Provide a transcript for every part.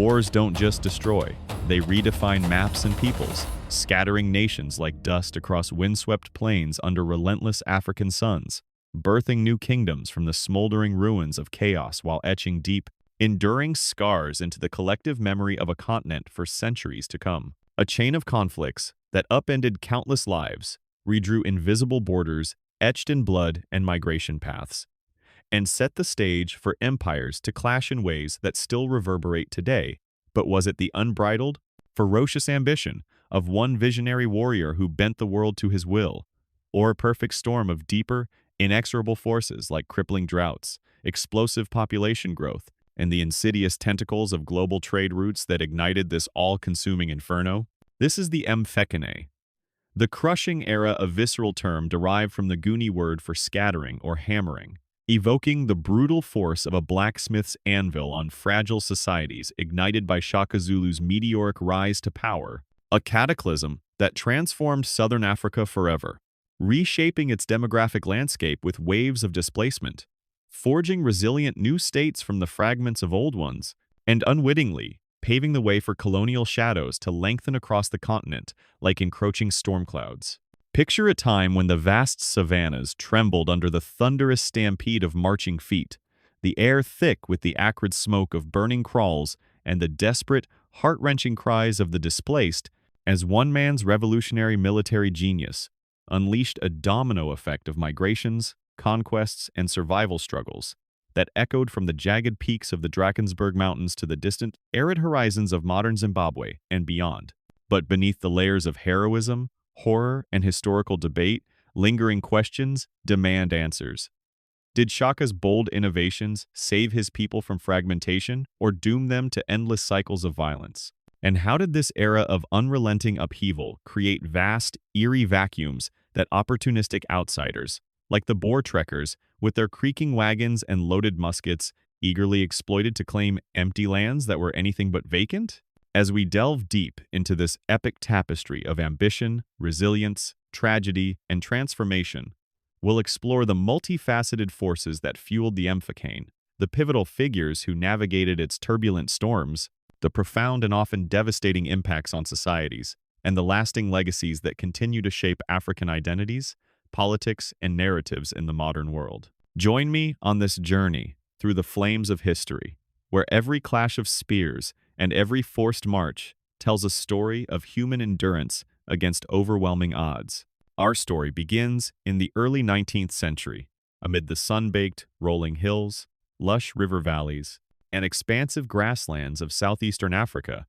wars don't just destroy, they redefine maps and peoples, scattering nations like dust across windswept plains under relentless African suns, birthing new kingdoms from the smoldering ruins of chaos while etching deep, enduring scars into the collective memory of a continent for centuries to come. A chain of conflicts that upended countless lives, redrew invisible borders etched in blood and migration paths, and set the stage for empires to clash in ways that still reverberate today. But was it the unbridled, ferocious ambition of one visionary warrior who bent the world to his will, or a perfect storm of deeper, inexorable forces like crippling droughts, explosive population growth, and the insidious tentacles of global trade routes that ignited this all-consuming inferno? This is the Mfecane, the crushing era of visceral term derived from the Guni word for scattering or hammering, evoking the brutal force of a blacksmith's anvil on fragile societies ignited by Shaka Zulu's meteoric rise to power, a cataclysm that transformed southern Africa forever, reshaping its demographic landscape with waves of displacement, forging resilient new states from the fragments of old ones, and unwittingly paving the way for colonial shadows to lengthen across the continent like encroaching storm clouds. Picture a time when the vast savannas trembled under the thunderous stampede of marching feet, the air thick with the acrid smoke of burning kraals and the desperate, heart-wrenching cries of the displaced, as one man's revolutionary military genius unleashed a domino effect of migrations, conquests, and survival struggles that echoed from the jagged peaks of the Drakensberg Mountains to the distant, arid horizons of modern Zimbabwe and beyond. But beneath the layers of heroism, horror, and historical debate, lingering questions demand answers. Did Shaka's bold innovations save his people from fragmentation or doom them to endless cycles of violence? And how did this era of unrelenting upheaval create vast, eerie vacuums that opportunistic outsiders, like the Boer trekkers, with their creaking wagons and loaded muskets, eagerly exploited to claim empty lands that were anything but vacant? As we delve deep into this epic tapestry of ambition, resilience, tragedy, and transformation, we'll explore the multifaceted forces that fueled the Mfecane, the pivotal figures who navigated its turbulent storms, the profound and often devastating impacts on societies, and the lasting legacies that continue to shape African identities, politics, and narratives in the modern world. Join me on this journey through the flames of history, where every clash of spears and every forced march tells a story of human endurance against overwhelming odds. Our story begins in the early 19th century, amid the sun-baked, rolling hills, lush river valleys, and expansive grasslands of southeastern Africa,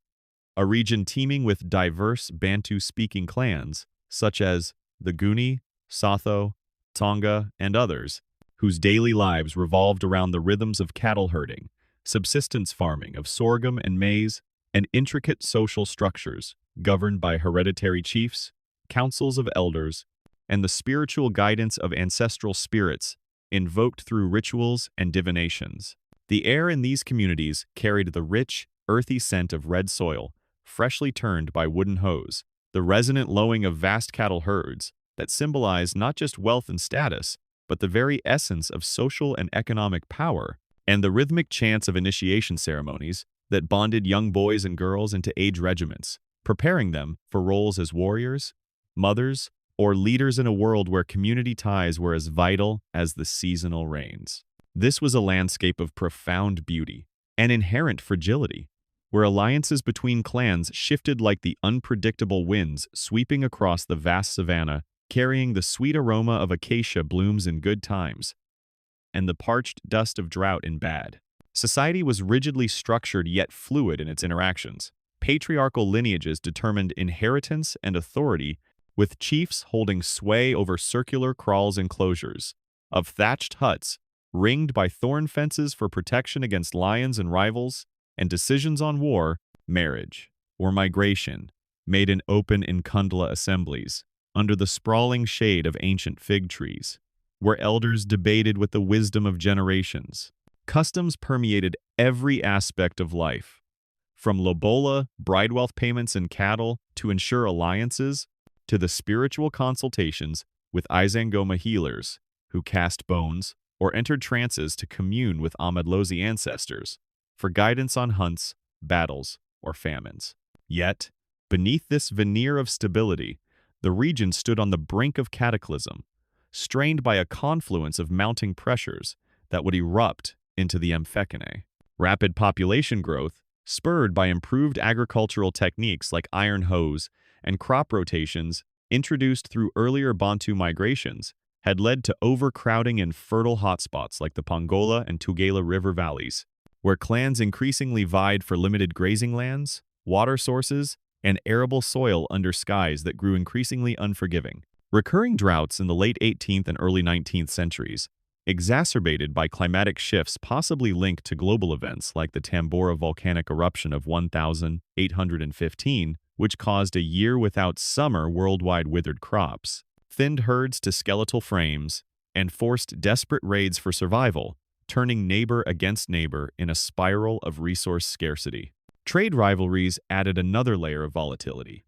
a region teeming with diverse Bantu-speaking clans such as the Guni, Sotho, Tonga, and others, whose daily lives revolved around the rhythms of cattle herding, subsistence farming of sorghum and maize, and intricate social structures governed by hereditary chiefs, councils of elders, and the spiritual guidance of ancestral spirits invoked through rituals and divinations. The air in these communities carried the rich, earthy scent of red soil, freshly turned by wooden hoes, the resonant lowing of vast cattle herds that symbolized not just wealth and status, but the very essence of social and economic power, and the rhythmic chants of initiation ceremonies that bonded young boys and girls into age regiments, preparing them for roles as warriors, mothers, or leaders in a world where community ties were as vital as the seasonal rains. This was a landscape of profound beauty and inherent fragility, where alliances between clans shifted like the unpredictable winds sweeping across the vast savanna, carrying the sweet aroma of acacia blooms in good times and the parched dust of drought in bad. Society was rigidly structured yet fluid in its interactions. Patriarchal lineages determined inheritance and authority, with chiefs holding sway over circular kraals enclosures of thatched huts, ringed by thorn fences for protection against lions and rivals, and decisions on war, marriage, or migration, made in open Nkundla assemblies, under the sprawling shade of ancient fig trees, where elders debated with the wisdom of generations. Customs permeated every aspect of life, from lobola, bride wealth payments and cattle to ensure alliances, to the spiritual consultations with Izangoma healers who cast bones or entered trances to commune with Amadlozi ancestors for guidance on hunts battles, or famines. Yet, beneath this veneer of stability, the region stood on the brink of cataclysm, strained by a confluence of mounting pressures that would erupt into the Mfecane. Rapid population growth, spurred by improved agricultural techniques like iron hoes and crop rotations introduced through earlier Bantu migrations, had led to overcrowding in fertile hotspots like the Pongola and Tugela river valleys, where clans increasingly vied for limited grazing lands, water sources, and arable soil under skies that grew increasingly unforgiving. Recurring droughts in the late 18th and early 19th centuries, exacerbated by climatic shifts possibly linked to global events like the Tambora volcanic eruption of 1815, which caused a year without summer worldwide withered crops, thinned herds to skeletal frames, and forced desperate raids for survival, turning neighbor against neighbor in a spiral of resource scarcity. Trade rivalries added another layer of volatility.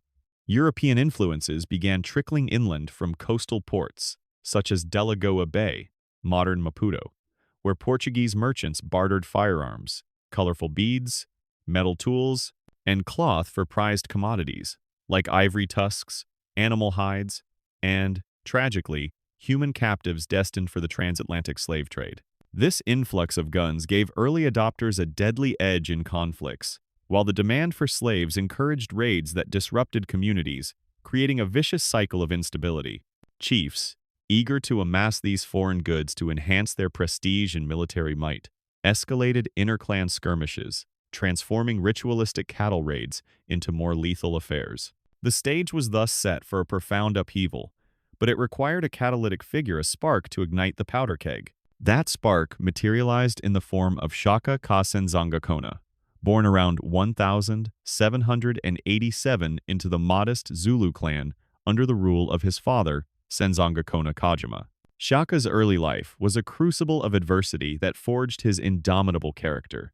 European influences began trickling inland from coastal ports, such as Delagoa Bay, modern Maputo, where Portuguese merchants bartered firearms, colorful beads, metal tools, and cloth for prized commodities, like ivory tusks, animal hides, and, tragically, human captives destined for the transatlantic slave trade. This influx of guns gave early adopters a deadly edge in conflicts, while the demand for slaves encouraged raids that disrupted communities, creating a vicious cycle of instability. Chiefs, eager to amass these foreign goods to enhance their prestige and military might, escalated inter-clan skirmishes, transforming ritualistic cattle raids into more lethal affairs. The stage was thus set for a profound upheaval, but it required a catalytic figure, a spark, to ignite the powder keg. That spark materialized in the form of Shaka Senzanga, born around 1787 into the modest Zulu clan under the rule of his father, Senzanga Kajima. Shaka's early life was a crucible of adversity that forged his indomitable character.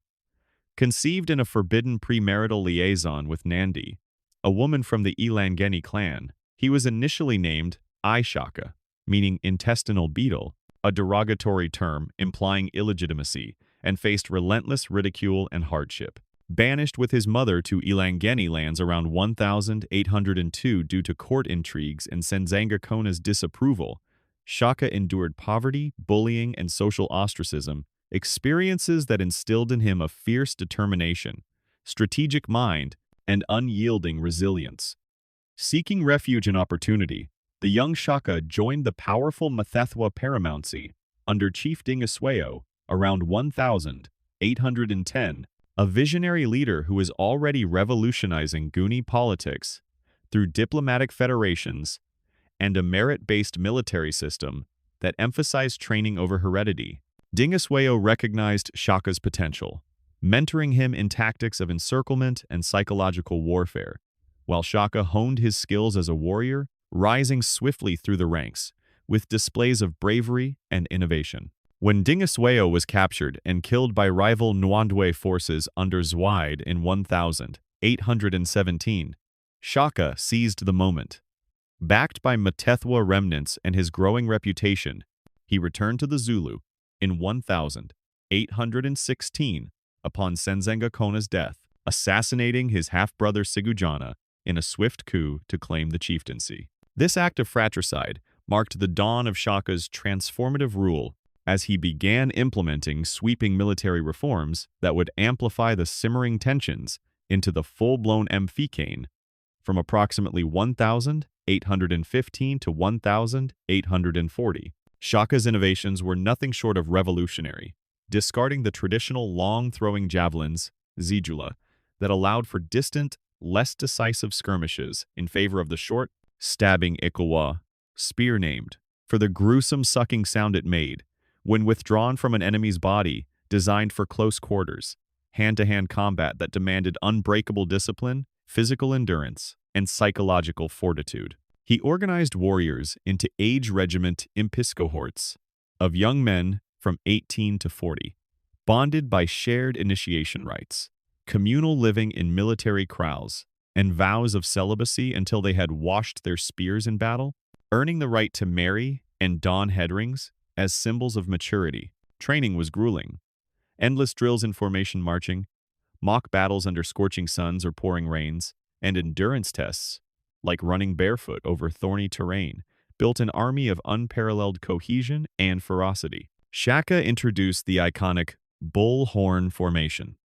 Conceived in a forbidden premarital liaison with Nandi, a woman from the Ilangeni clan, he was initially named Shaka, meaning intestinal beetle, a derogatory term implying illegitimacy, and faced relentless ridicule and hardship. Banished with his mother to Ilangeni lands around 1802 due to court intrigues and Senzanga Kona's disapproval, Shaka endured poverty, bullying, and social ostracism, experiences that instilled in him a fierce determination, strategic mind, and unyielding resilience. Seeking refuge and opportunity, the young Shaka joined the powerful Mfecane paramountcy under Chief Dingiswayo around 1810, a visionary leader who was already revolutionizing Guni politics through diplomatic federations and a merit-based military system that emphasized training over heredity. Dingiswayo recognized Shaka's potential, mentoring him in tactics of encirclement and psychological warfare, while Shaka honed his skills as a warrior, rising swiftly through the ranks, with displays of bravery and innovation. When Dingiswayo was captured and killed by rival Nwandwe forces under Zweid in 1817, Shaka seized the moment. Backed by Mfecane remnants and his growing reputation, he returned to the Zulu in 1816 upon Senzanga Kona's death, assassinating his half-brother Sigujana in a swift coup to claim the chieftaincy. This act of fratricide marked the dawn of Shaka's transformative rule as he began implementing sweeping military reforms that would amplify the simmering tensions into the full-blown Mfecane from approximately 1815 to 1840. Shaka's innovations were nothing short of revolutionary, discarding the traditional long-throwing javelins, zijula, that allowed for distant, less decisive skirmishes in favor of the short, stabbing ikowa, spear named for the gruesome sucking sound it made when withdrawn from an enemy's body, designed for close quarters, hand-to-hand combat that demanded unbreakable discipline, physical endurance, and psychological fortitude. He organized warriors into age-regiment impiskohorts of young men from 18 to 40, bonded by shared initiation rites, communal living in military kraals, and vows of celibacy until they had washed their spears in battle, earning the right to marry and don headrings as symbols of maturity. Training was grueling. Endless drills in formation marching, mock battles under scorching suns or pouring rains, and endurance tests, like running barefoot over thorny terrain, built an army of unparalleled cohesion and ferocity. Shaka introduced the iconic bull-horn formation,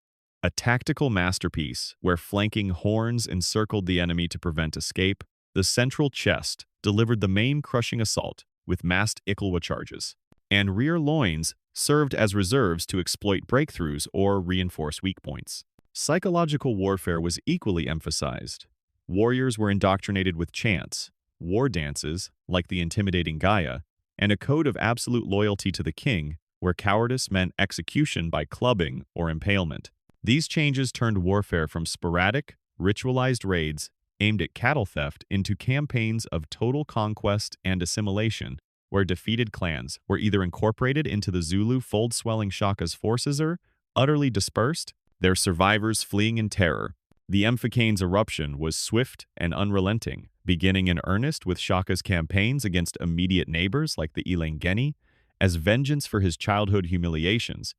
a tactical masterpiece where flanking horns encircled the enemy to prevent escape. The central chest delivered the main crushing assault with massed Ikalwa charges, and rear loins served as reserves to exploit breakthroughs or reinforce weak points. Psychological warfare was equally emphasized. Warriors were indoctrinated with chants, war dances, like the intimidating Gaia, and a code of absolute loyalty to the king, where cowardice meant execution by clubbing or impalement. These changes turned warfare from sporadic, ritualized raids aimed at cattle theft into campaigns of total conquest and assimilation, where defeated clans were either incorporated into the Zulu fold swelling Shaka's forces or utterly dispersed, their survivors fleeing in terror. The Mfecane's eruption was swift and unrelenting, beginning in earnest with Shaka's campaigns against immediate neighbors like the Ilangeni, as vengeance for his childhood humiliations,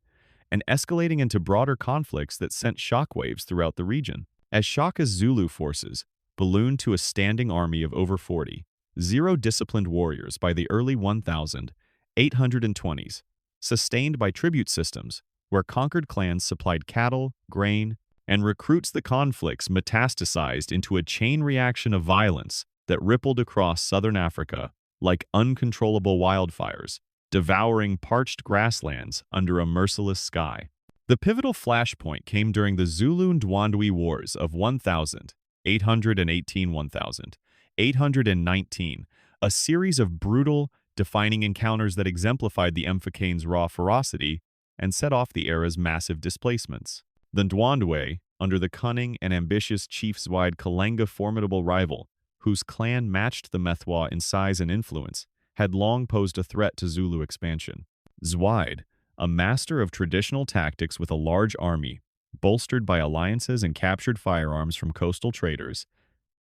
and escalating into broader conflicts that sent shockwaves throughout the region. As Shaka's Zulu forces ballooned to a standing army of over 40, zero-disciplined warriors by the early 1820s, sustained by tribute systems, where conquered clans supplied cattle, grain, and recruits, the conflicts metastasized into a chain reaction of violence that rippled across southern Africa like uncontrollable wildfires, devouring parched grasslands under a merciless sky. The pivotal flashpoint came during the Zulu-Ndwandwe Wars of 1818-1819, a series of brutal, defining encounters that exemplified the Mfecane's raw ferocity and set off the era's massive displacements. The Ndwandwe, under the cunning and ambitious chief Zwaide Kalenga, formidable rival, whose clan matched the Methwa in size and influence, had long posed a threat to Zulu expansion. Zwaide, a master of traditional tactics with a large army, bolstered by alliances and captured firearms from coastal traders,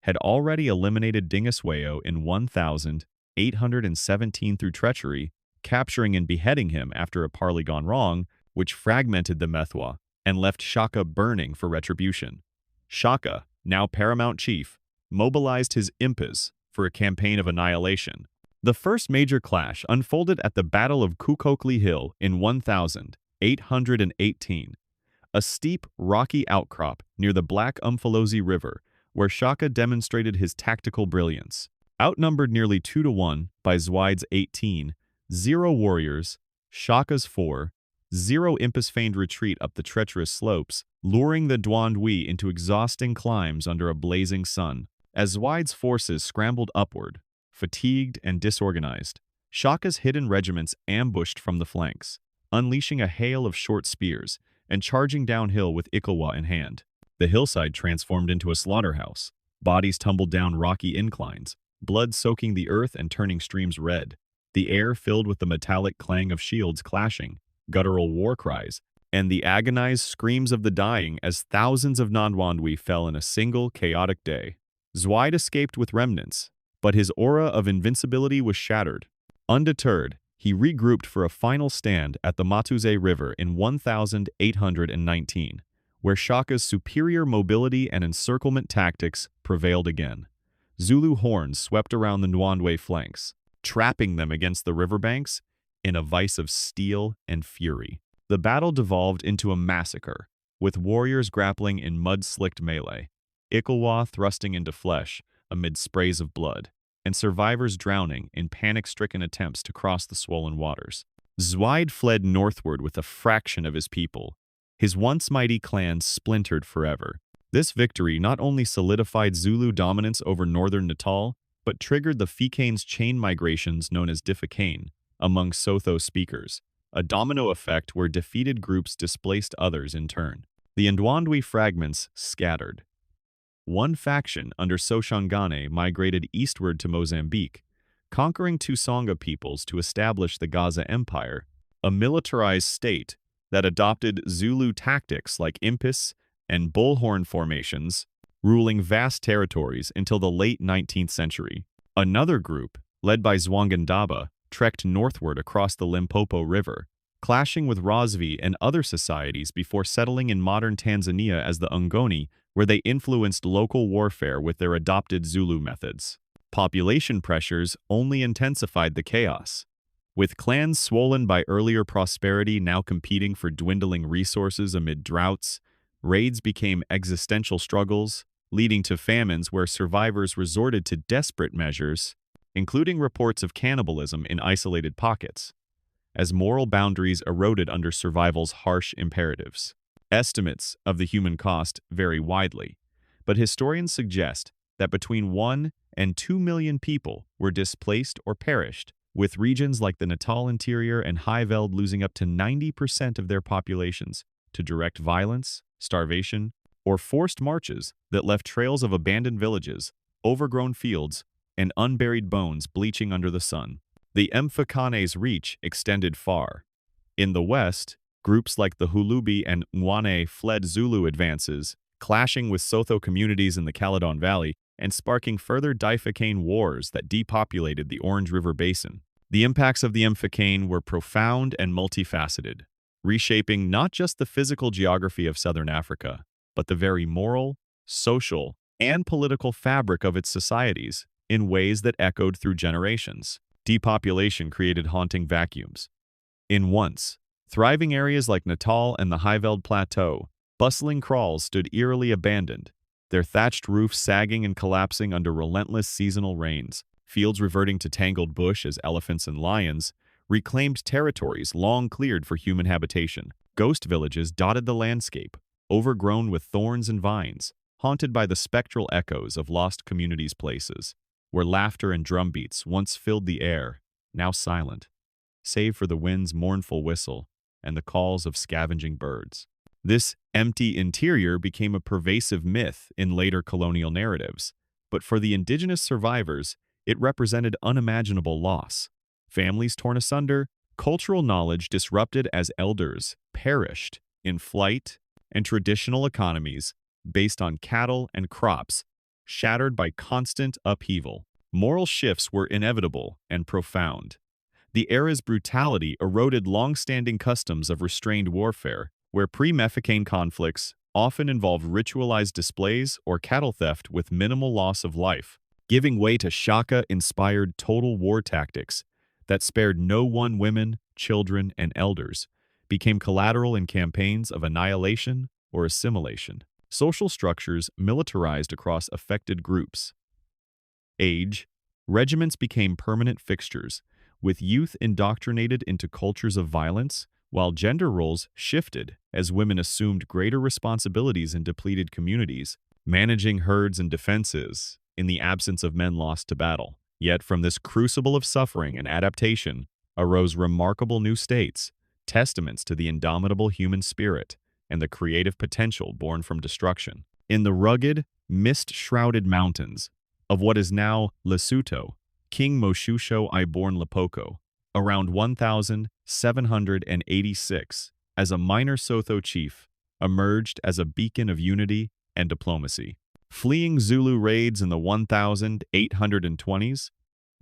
had already eliminated Dingiswayo in 1817 through treachery, capturing and beheading him after a parley gone wrong, which fragmented the Methwa and left Shaka burning for retribution. Shaka, now paramount chief, mobilized his impas for a campaign of annihilation. The first major clash unfolded at the Battle of Kukokli Hill in 1818, a steep, rocky outcrop near the Black Umfolozi River, where Shaka demonstrated his tactical brilliance. Outnumbered nearly 2-1 by Zwaide's 18, 0 warriors, Shaka's 4, 0 impas feigned retreat up the treacherous slopes, luring the Ndwandwe into exhausting climbs under a blazing sun. As Zwaide's forces scrambled upward, fatigued and disorganized, Shaka's hidden regiments ambushed from the flanks, unleashing a hail of short spears and charging downhill with Ikalwa in hand. The hillside transformed into a slaughterhouse. Bodies tumbled down rocky inclines, blood soaking the earth and turning streams red. The air filled with the metallic clang of shields clashing, guttural war cries, and the agonized screams of the dying as thousands of Ndwandwe fell in a single chaotic day. Zwaide escaped with remnants, but his aura of invincibility was shattered. Undeterred, he regrouped for a final stand at the Matuze River in 1819, where Shaka's superior mobility and encirclement tactics prevailed again. Zulu horns swept around the Ndwandwe flanks, trapping them against the riverbanks in a vice of steel and fury. The battle devolved into a massacre, with warriors grappling in mud-slicked melee, Ikalwa thrusting into flesh amid sprays of blood, and survivors drowning in panic-stricken attempts to cross the swollen waters. Zwaide fled northward with a fraction of his people. His once mighty clan splintered forever. This victory not only solidified Zulu dominance over northern Natal, but triggered the Mfecane's chain migrations known as Mfecane among Sotho speakers, a domino effect where defeated groups displaced others in turn. The Ndwandwe fragments scattered. One faction under Socio-political migrated eastward to Mozambique, conquering Tusonga peoples to establish the Gaza Empire, a militarized state that adopted Zulu tactics like impas and bullhorn formations, ruling vast territories until the late 19th century. Another group, led by Zwangandaba, trekked northward across the Limpopo River, clashing with Rosvi and other societies before settling in modern Tanzania as the Ngoni, where they influenced local warfare with their adopted Zulu methods. Population pressures only intensified the chaos. With clans swollen by earlier prosperity now competing for dwindling resources amid droughts, raids became existential struggles, leading to famines where survivors resorted to desperate measures, including reports of cannibalism in isolated pockets, as moral boundaries eroded under survival's harsh imperatives. Estimates of the human cost vary widely, but historians suggest that between 1 and 2 million people were displaced or perished, with regions like the Natal interior and Highveld losing up to 90% of their populations to direct violence, starvation, or forced marches that left trails of abandoned villages, overgrown fields, and unburied bones bleaching under the sun. The Mfecane's reach extended far. In the west, groups like the Hulubi and Mwane fled Zulu advances, clashing with Sotho communities in the Caledon Valley and sparking further Mfecane wars that depopulated the Orange River Basin. The impacts of the Mfecane were profound and multifaceted, reshaping not just the physical geography of southern Africa, but the very moral, social, and political fabric of its societies in ways that echoed through generations. Depopulation created haunting vacuums. In once thriving areas like Natal and the Highveld Plateau, bustling kraals stood eerily abandoned, their thatched roofs sagging and collapsing under relentless seasonal rains, fields reverting to tangled bush as elephants and lions, reclaimed territories long cleared for human habitation. Ghost villages dotted the landscape, overgrown with thorns and vines, haunted by the spectral echoes of lost communities' places, where laughter and drumbeats once filled the air, now silent, save for the wind's mournful whistle and the calls of scavenging birds. This empty interior became a pervasive myth in later colonial narratives, but for the indigenous survivors, it represented unimaginable loss. Families torn asunder, cultural knowledge disrupted as elders perished in flight, and traditional economies, based on cattle and crops, shattered by constant upheaval. Moral shifts were inevitable and profound. The era's brutality eroded long-standing customs of restrained warfare, where pre-Mfecane conflicts often involved ritualized displays or cattle theft with minimal loss of life, giving way to Shaka-inspired total war tactics that spared no one. Women, children, and elders became collateral in campaigns of annihilation or assimilation. Social structures militarized across affected groups. Age, regiments became permanent fixtures, with youth indoctrinated into cultures of violence, while gender roles shifted as women assumed greater responsibilities in depleted communities, managing herds and defenses in the absence of men lost to battle. Yet from this crucible of suffering and adaptation arose remarkable new states, testaments to the indomitable human spirit and the creative potential born from destruction. In the rugged, mist-shrouded mountains of what is now Lesotho, King Moshoeshoe I born Lepoko, around 1786, as a minor Sotho chief, emerged as a beacon of unity and diplomacy. Fleeing Zulu raids in the 1820s,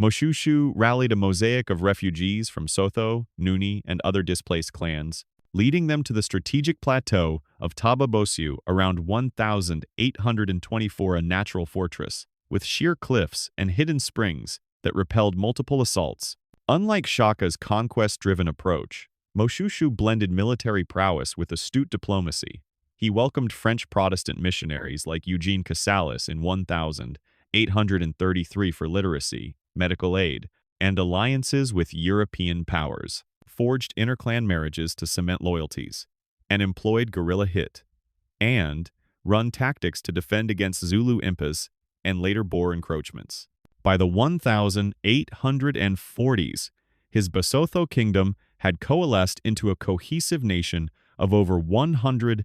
Moshoeshoe rallied a mosaic of refugees from Sotho, Nguni, and other displaced clans, leading them to the strategic plateau of Tababosu around 1824, a natural fortress, with sheer cliffs and hidden springs that repelled multiple assaults. Unlike Shaka's conquest-driven approach, Moshoeshoe blended military prowess with astute diplomacy. He welcomed French Protestant missionaries like Eugene Cassalis in 1833 for literacy, medical aid, and alliances with European powers, forged interclan marriages to cement loyalties, and employed guerrilla hit and run tactics to defend against Zulu impas and later Boer encroachments. By the 1840s, his Basotho kingdom had coalesced into a cohesive nation of over 100,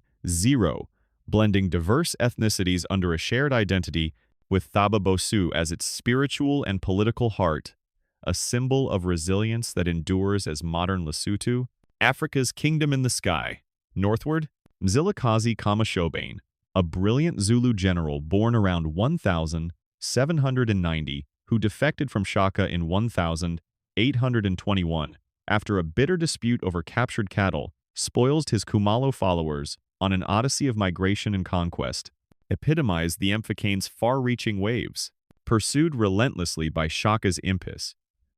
blending diverse ethnicities under a shared identity, with Tababosu as its spiritual and political heart, a symbol of resilience that endures as modern Lesotho, Africa's kingdom in the sky. Northward, Mzilikazi Kamashobane, a brilliant Zulu general born around 1790, who defected from Shaka in 1821 after a bitter dispute over captured cattle, spoiled his Kumalo followers on an odyssey of migration and conquest, epitomized the Mfecane's far-reaching waves. Pursued relentlessly by Shaka's impis,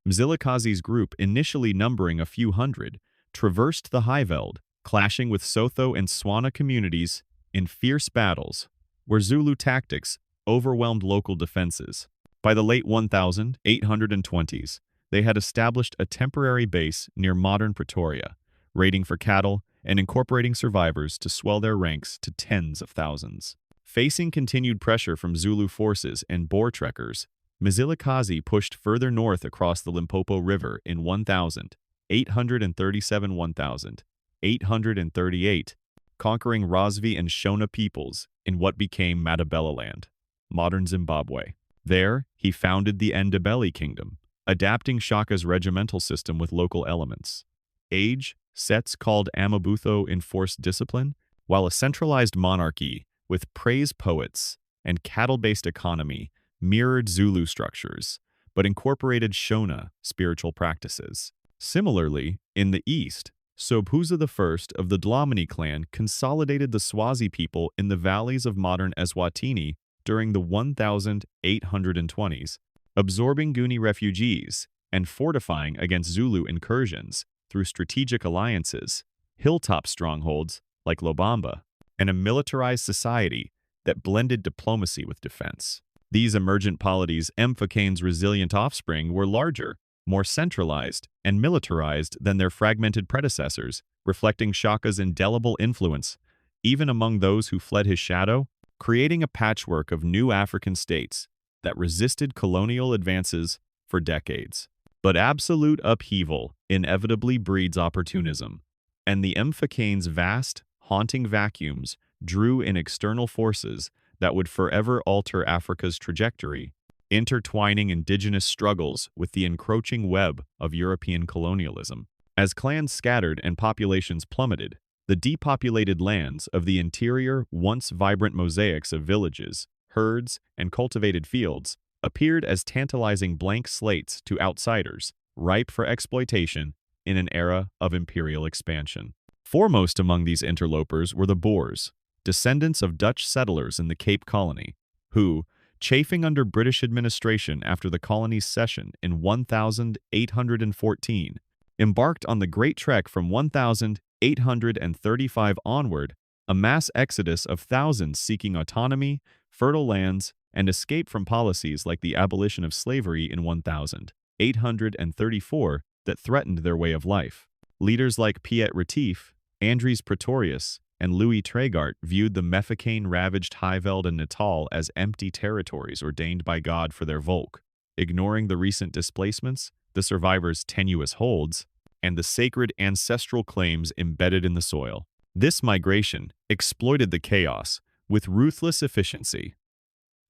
Mzilikazi's group, initially numbering a few hundred, traversed the Highveld, clashing with Sotho and Swana communities in fierce battles, where Zulu tactics overwhelmed local defenses. By the late 1820s, they had established a temporary base near modern Pretoria, raiding for cattle and incorporating survivors to swell their ranks to tens of thousands. Facing continued pressure from Zulu forces and Boer trekkers, Mzilikazi pushed further north across the Limpopo River in 1837–1838, conquering Rosvi and Shona peoples in what became Matabeleland, modern Zimbabwe. There, he founded the Ndebele Kingdom, adapting Shaka's regimental system with local elements. Age, sets called Amabutho enforced discipline, while a centralized monarchy with praise poets and cattle-based economy mirrored Zulu structures, but incorporated Shona spiritual practices. Similarly, in the east, Sobhuza I of the Dlamini clan consolidated the Swazi people in the valleys of modern Eswatini during the 1820s, absorbing Nguni refugees and fortifying against Zulu incursions through strategic alliances, hilltop strongholds like Lobamba, and a militarized society that blended diplomacy with defense. These emergent polities, Mfecane's resilient offspring, were larger, more centralized, and militarized than their fragmented predecessors, reflecting Shaka's indelible influence, even among those who fled his shadow, creating a patchwork of new African states that resisted colonial advances for decades. But absolute upheaval inevitably breeds opportunism, and the Mfecane's vast, haunting vacuums drew in external forces that would forever alter Africa's trajectory, intertwining indigenous struggles with the encroaching web of European colonialism. As clans scattered and populations plummeted, the depopulated lands of the interior, once vibrant mosaics of villages, herds, and cultivated fields, appeared as tantalizing blank slates to outsiders, ripe for exploitation in an era of imperial expansion. Foremost among these interlopers were the Boers, descendants of Dutch settlers in the Cape Colony, who, chafing under British administration after the colony's cession in 1814, embarked on the Great Trek from 1835 onward, a mass exodus of thousands seeking autonomy, fertile lands, and escape from policies like the abolition of slavery in 1834 that threatened their way of life. Leaders like Piet Retief, Andries Pretorius, and Louis Trégart viewed the Mfecane-ravaged Highveld and Natal as empty territories ordained by God for their Volk, ignoring the recent displacements, the survivors' tenuous holds, and the sacred ancestral claims embedded in the soil. This migration exploited the chaos with ruthless efficiency.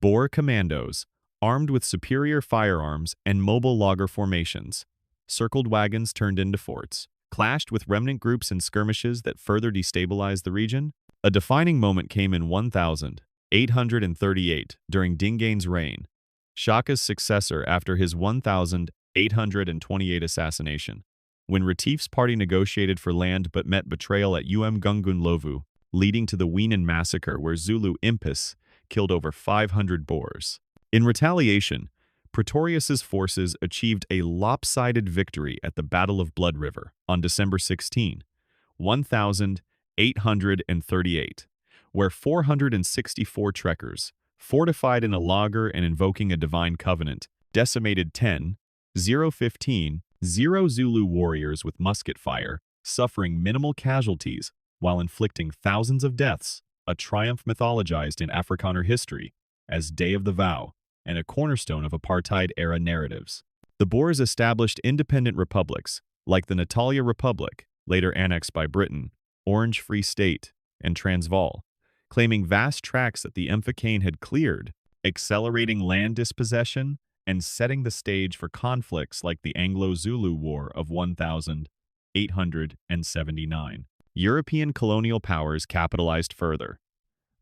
Boer commandos, armed with superior firearms and mobile logger formations, circled wagons turned into forts, clashed with remnant groups in skirmishes that further destabilized the region. A defining moment came in 1838 during Dingane's reign, Shaka's successor after his 1828 assassination, when Retief's party negotiated for land but met betrayal at Gungun Lovu, leading to the Weenan Massacre where Zulu impis killed over 500 Boers. In retaliation, Pretorius's forces achieved a lopsided victory at the Battle of Blood River on December 16, 1838, where 464 trekkers, fortified in a laager and invoking a divine covenant, decimated 15 Zulu warriors with musket fire, suffering minimal casualties while inflicting thousands of deaths, a triumph mythologized in Afrikaner history as Day of the Vow, and a cornerstone of apartheid-era narratives. The Boers established independent republics, like the Natalia Republic, later annexed by Britain, Orange Free State, and Transvaal, claiming vast tracts that the Mfecane had cleared, accelerating land dispossession and setting the stage for conflicts like the Anglo-Zulu War of 1879. European colonial powers capitalized further.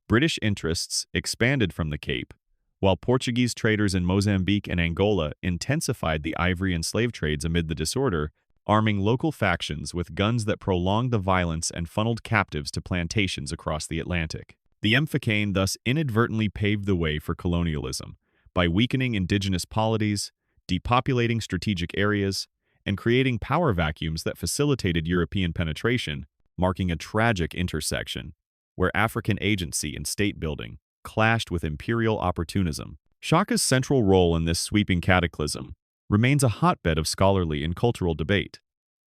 British interests expanded from the Cape, while Portuguese traders in Mozambique and Angola intensified the ivory and slave trades amid the disorder. arming local factions with guns that prolonged the violence and funneled captives to plantations across the Atlantic. The Mfecane thus inadvertently paved the way for colonialism by weakening indigenous polities, depopulating strategic areas, and creating power vacuums that facilitated European penetration, marking a tragic intersection where African agency and state building clashed with imperial opportunism. Shaka's central role in this sweeping cataclysm remains a hotbed of scholarly and cultural debate.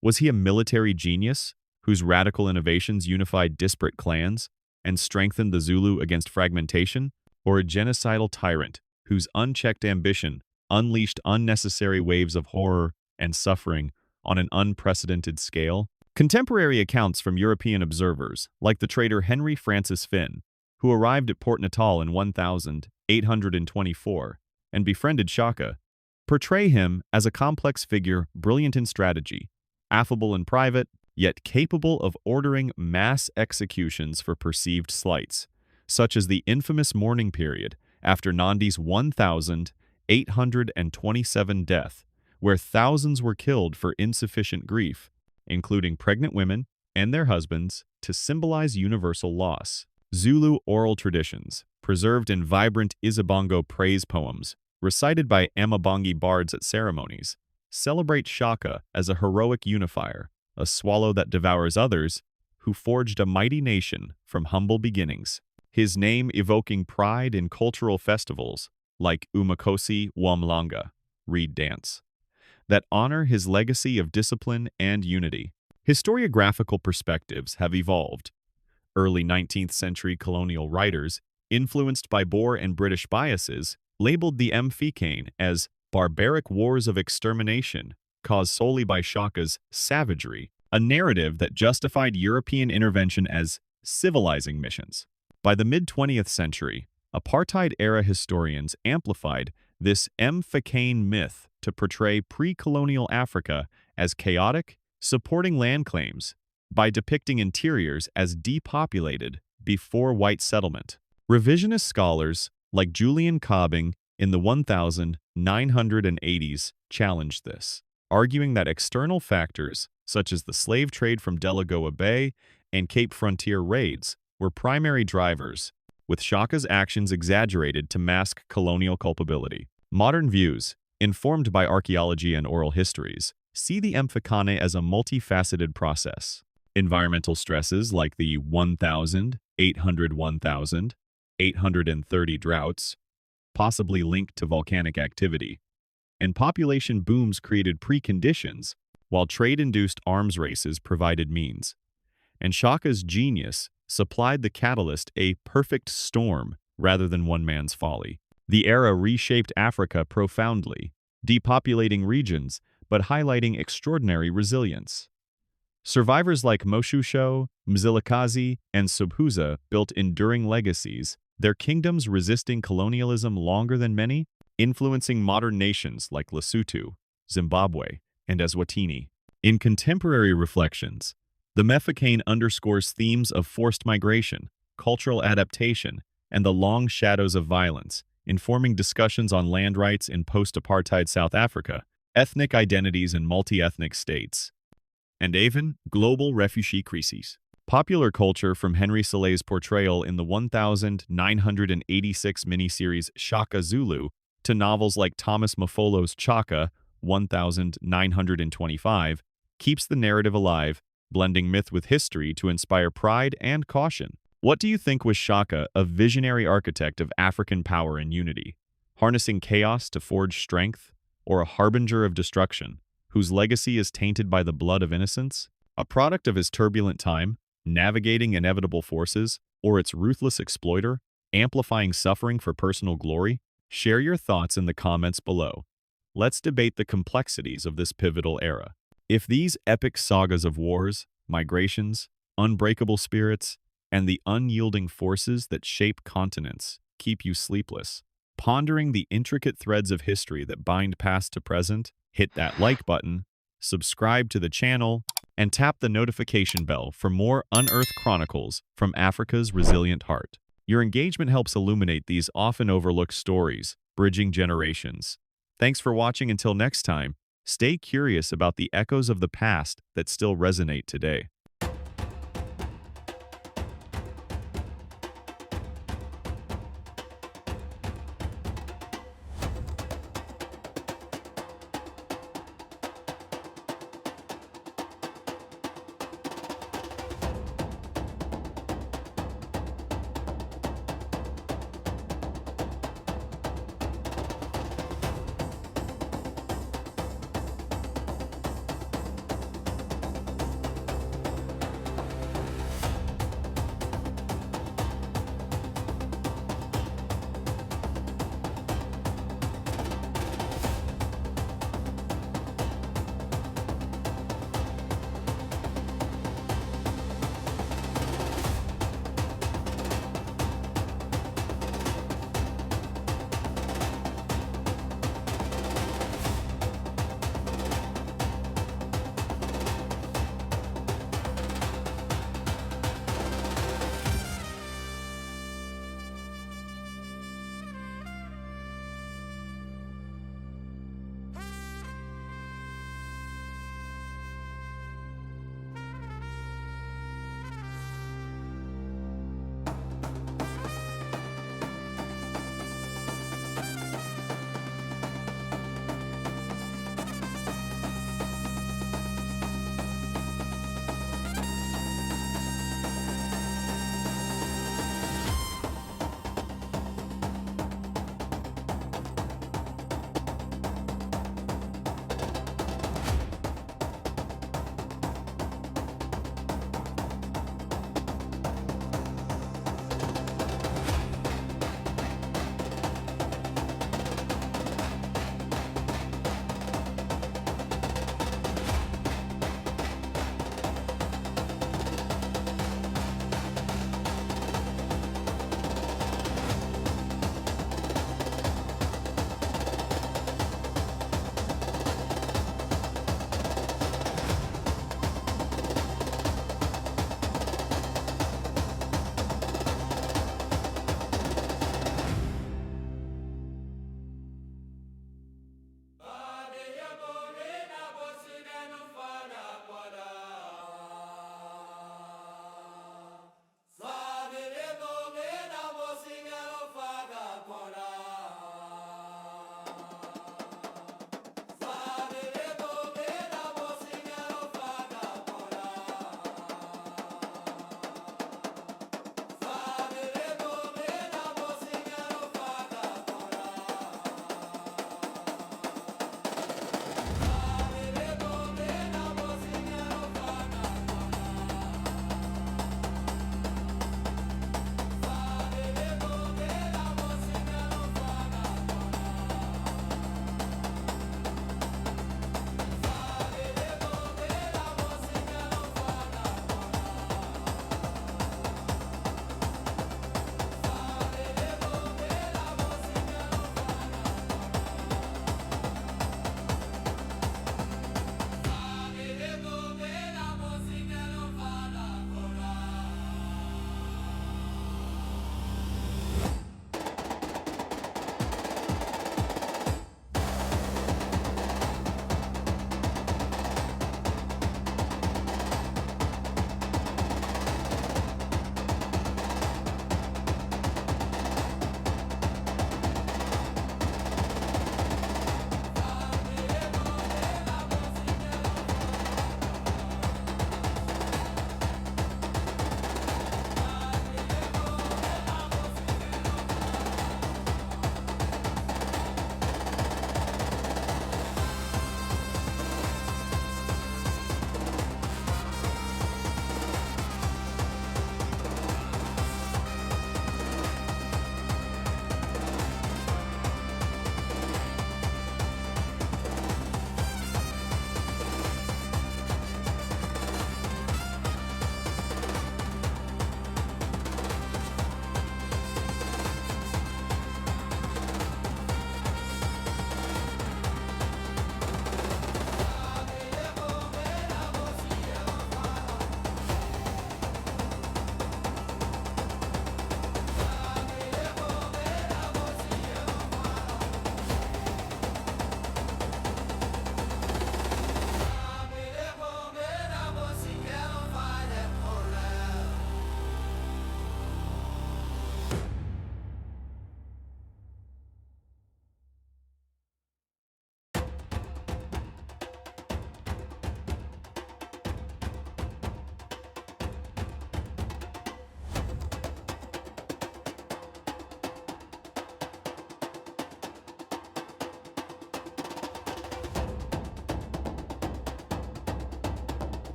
Was he a military genius whose radical innovations unified disparate clans and strengthened the Zulu against fragmentation, or a genocidal tyrant whose unchecked ambition unleashed unnecessary waves of horror and suffering on an unprecedented scale? Contemporary accounts from European observers, like the trader Henry Francis Finn, who arrived at Port Natal in 1824 and befriended Shaka, portray him as a complex figure brilliant in strategy, affable in private, yet capable of ordering mass executions for perceived slights, such as the infamous mourning period after Nandi's 1827 death, where thousands were killed for insufficient grief, including pregnant women and their husbands, to symbolize universal loss. Zulu oral traditions, preserved in vibrant Isibongo praise poems, recited by Amabangi bards at ceremonies, celebrate Shaka as a heroic unifier, a swallow that devours others, who forged a mighty nation from humble beginnings. His name evoking pride in cultural festivals like Umakosi Wamlanga, reed dance, that honor his legacy of discipline and unity. Historiographical perspectives have evolved. Early 19th century colonial writers, influenced by Boer and British biases, labeled the Mfecane as barbaric wars of extermination caused solely by Shaka's savagery, a narrative that justified European intervention as civilizing missions. By the mid-20th century, apartheid-era historians amplified this Mfecane myth to portray pre-colonial Africa as chaotic, supporting land claims by depicting interiors as depopulated before white settlement. Revisionist scholars like Julian Cobbing in the 1980s challenged this, arguing that external factors such as the slave trade from Delagoa Bay and Cape Frontier raids were primary drivers, with Shaka's actions exaggerated to mask colonial culpability. Modern views, informed by archaeology and oral histories, see the Mfecane as a multifaceted process. Environmental stresses like the 1,830 droughts, possibly linked to volcanic activity, and population booms created preconditions, while trade-induced arms races provided means. And Shaka's genius supplied the catalyst, a perfect storm rather than one man's folly. The era reshaped Africa profoundly, depopulating regions but highlighting extraordinary resilience. Survivors like Moshusho, Mzilikazi, and Sobhuza built enduring legacies, their kingdoms resisting colonialism longer than many, influencing modern nations like Lesotho, Zimbabwe, and Eswatini. In contemporary reflections, the Mfecane underscores themes of forced migration, cultural adaptation, and the long shadows of violence, informing discussions on land rights in post-apartheid South Africa, ethnic identities in multi-ethnic states, and even global refugee crises. Popular culture, from Henry Soleil's portrayal in the 1986 miniseries Shaka Zulu to novels like Thomas Mafolo's Chaka 1925, keeps the narrative alive, blending myth with history to inspire pride and caution. What do you think was Shaka, a visionary architect of African power and unity, harnessing chaos to forge strength, or a harbinger of destruction, whose legacy is tainted by the blood of innocence? A product of his turbulent time, navigating inevitable forces, or its ruthless exploiter, amplifying suffering for personal glory? Share your thoughts in the comments below. Let's debate the complexities of this pivotal era. If these epic sagas of wars, migrations, unbreakable spirits, and the unyielding forces that shape continents keep you sleepless, pondering the intricate threads of history that bind past to present, hit that like button, subscribe to the channel, and tap the notification bell for more unearthed chronicles from Africa's resilient heart. Your engagement helps illuminate these often overlooked stories, bridging generations. Thanks for watching. Until next time, Stay curious about the echoes of the past that still resonate today.